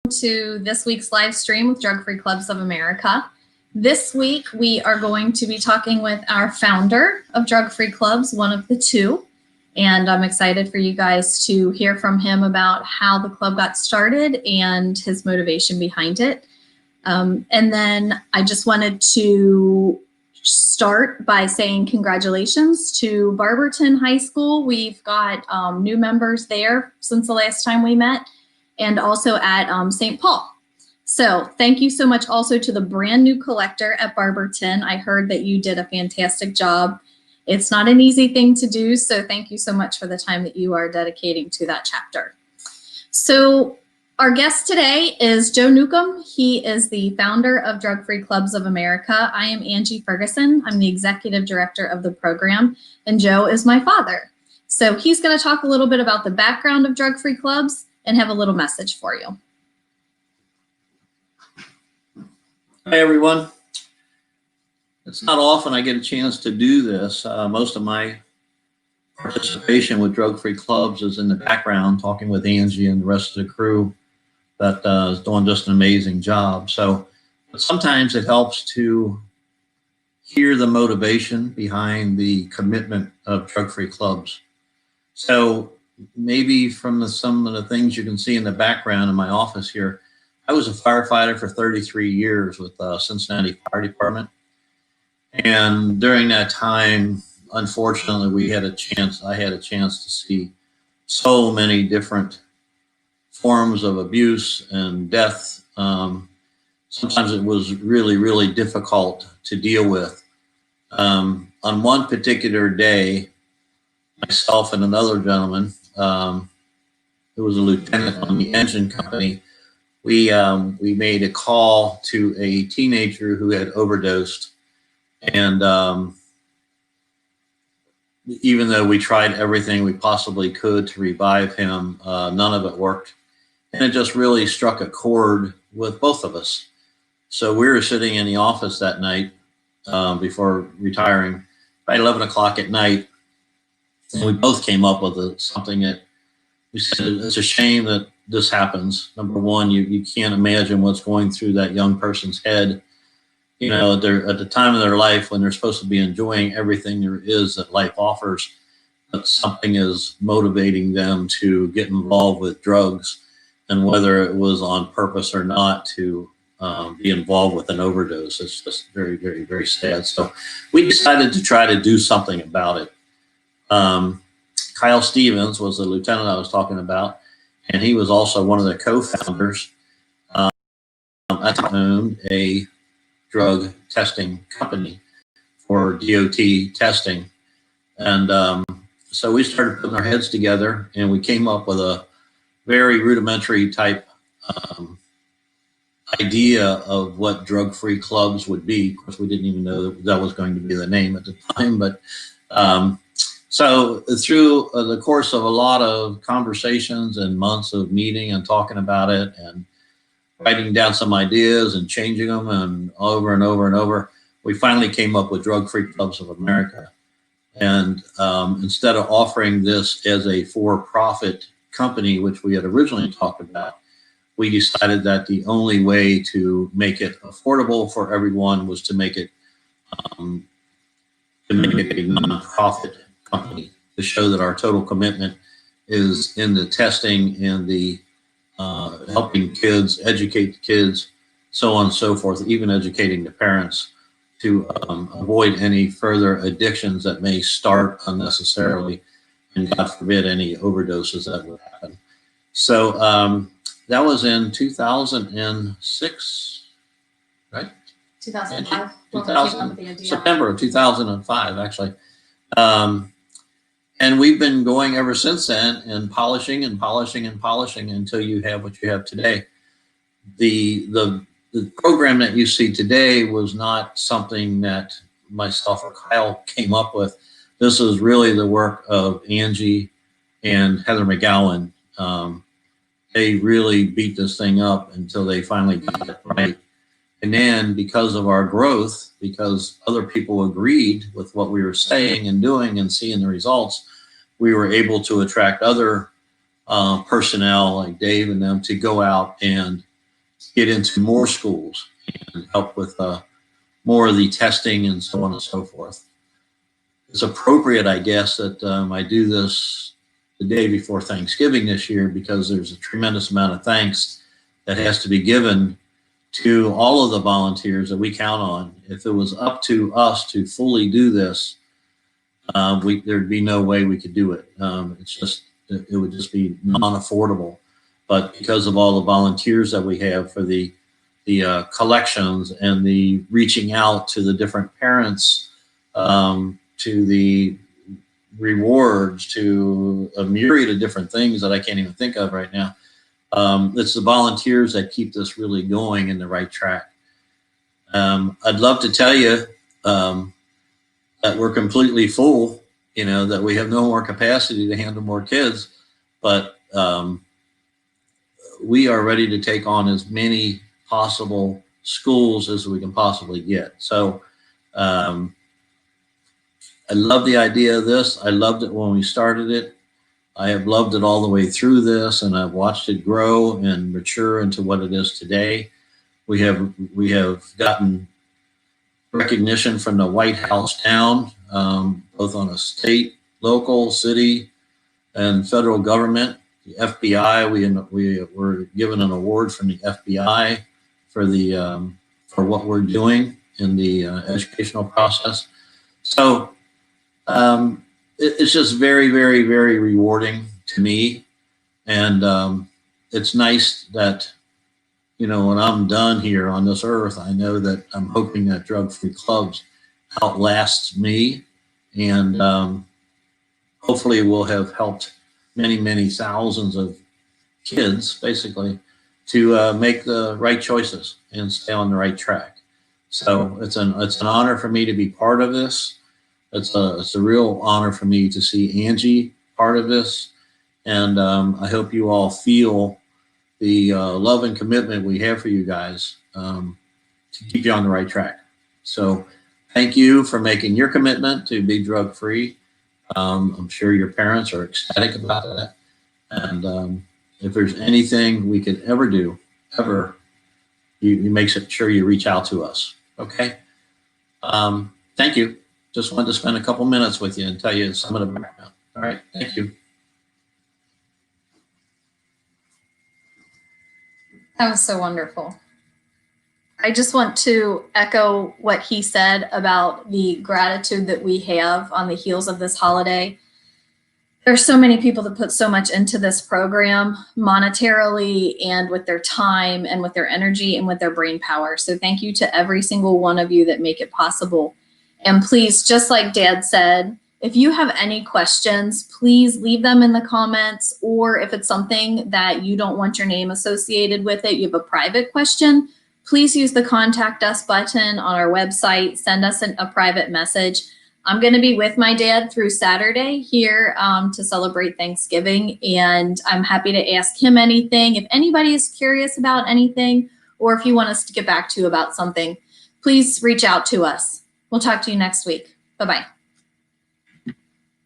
to this week's live stream with Drug Free Clubs of America. This week we are going to be talking with our founder of Drug Free Clubs, one of the two, and I'm excited for you guys to hear from him about how the club got started and his motivation behind it. And then I just wanted to start by saying congratulations to Barberton High School. We've got new members there since the last time we met, and also at St. Paul. So thank you so much also to the brand new collector at Barberton. I heard that you did a fantastic job. It's not an easy thing to do, so thank you so much for the time that you are dedicating to that chapter. So our guest today is Joe Newcomb. He is the founder of Drug Free Clubs of America. I am Angie Ferguson. I'm the executive director of the program, and Joe is my father. So he's going to talk a little bit about the background of Drug Free Clubs and have a little message for you. Hi, everyone. It's not often I get a chance to do this. Most of my participation with Drug Free Clubs is in the background, talking with Angie and the rest of the crew that is doing just an amazing job. But sometimes it helps to hear the motivation behind the commitment of Drug Free Clubs. So maybe from some of the things you can see in the background in my office here, I was a firefighter for 33 years with Cincinnati Fire Department. And during that time, unfortunately, I had a chance to see so many different forms of abuse and death. Sometimes it was really, really difficult to deal with. On one particular day, myself and another gentleman, who was a lieutenant on the engine company, we made a call to a teenager who had overdosed. And even though we tried everything we possibly could to revive him, none of it worked. And it just really struck a chord with both of us. So we were sitting in the office that night before retiring, by 11 o'clock at night, and we both came up with something that we said, it's a shame that this happens. Number one, you can't imagine what's going through that young person's head. You know, they're at the time of their life when they're supposed to be enjoying everything there is that life offers, but something is motivating them to get involved with drugs, and whether it was on purpose or not to be involved with an overdose. It's just very, very, very sad. So we decided to try to do something about it. Kyle Stevens was the lieutenant I was talking about, and he was also one of the co-founders. I owned a drug testing company for DOT testing. And so we started putting our heads together, and we came up with a very rudimentary type idea of what drug-free clubs would be. Of course, we didn't even know that was going to be the name at the time. But so through the course of a lot of conversations and months of meeting and talking about it and writing down some ideas and changing them and over and over and over, we finally came up with Drug Free Clubs of America. And instead of offering this as a for-profit company, which we had originally talked about, we decided that the only way to make it affordable for everyone was to make it a nonprofit company, to show that our total commitment is in the testing and the helping kids, educate the kids, so on and so forth, even educating the parents to avoid any further addictions that may start unnecessarily, and God forbid any overdoses that would happen. So that was in 2006, right? 2005. September of 2005, actually. And we've been going ever since then, and polishing and polishing and polishing until you have what you have today. The program that you see today was not something that myself or Kyle came up with. This is really the work of Angie and Heather McGowan. They really beat this thing up until they finally got it right. And then because of our growth, because other people agreed with what we were saying and doing and seeing the results, we were able to attract other personnel like Dave and them to go out and get into more schools and help with more of the testing and so on and so forth. It's appropriate, I guess, that I do this the day before Thanksgiving this year, because there's a tremendous amount of thanks that has to be given to all of the volunteers that we count on. If it was up to us to fully do this, there'd be no way we could do it. It would just be non-affordable. But because of all the volunteers that we have for the collections and the reaching out to the different parents, to the rewards, to a myriad of different things that I can't even think of right now. It's the volunteers that keep this really going in the right track. I'd love to tell you that we're completely full, that we have no more capacity to handle more kids, but we are ready to take on as many possible schools as we can possibly get. So I love the idea of this. I loved it when we started it. I have loved it all the way through this, and I've watched it grow and mature into what it is today. We have gotten recognition from the White House down, both on a state, local, city, and federal government. The FBI, we were given an award from the FBI for what we're doing in the educational process. So it's just very, very, very rewarding to me. And it's nice that, when I'm done here on this earth, I know that I'm hoping that drug-free clubs outlasts me, and hopefully we'll have helped many, many thousands of kids, basically, to make the right choices and stay on the right track. So it's an honor for me to be part of this. It's a real honor for me to see Angie part of this, and I hope you all feel the love and commitment we have for you guys to keep you on the right track. So thank you for making your commitment to be drug-free. I'm sure your parents are ecstatic about that. And if there's anything we could ever do, you make sure you reach out to us. Okay? Thank you. Just wanted to spend a couple minutes with you and tell you some of the background. All right. Thank you. That was so wonderful. I just want to echo what he said about the gratitude that we have on the heels of this holiday. There's so many people that put so much into this program monetarily and with their time and with their energy and with their brain power. So thank you to every single one of you that make it possible. And please, just like Dad said, if you have any questions, please leave them in the comments, or if it's something that you don't want your name associated with it, you have a private question, please use the contact us button on our website, send us a private message. I'm going to be with my dad through Saturday here to celebrate Thanksgiving, and I'm happy to ask him anything. If anybody is curious about anything, or if you want us to get back to you about something, please reach out to us. We'll talk to you next week. Bye-bye.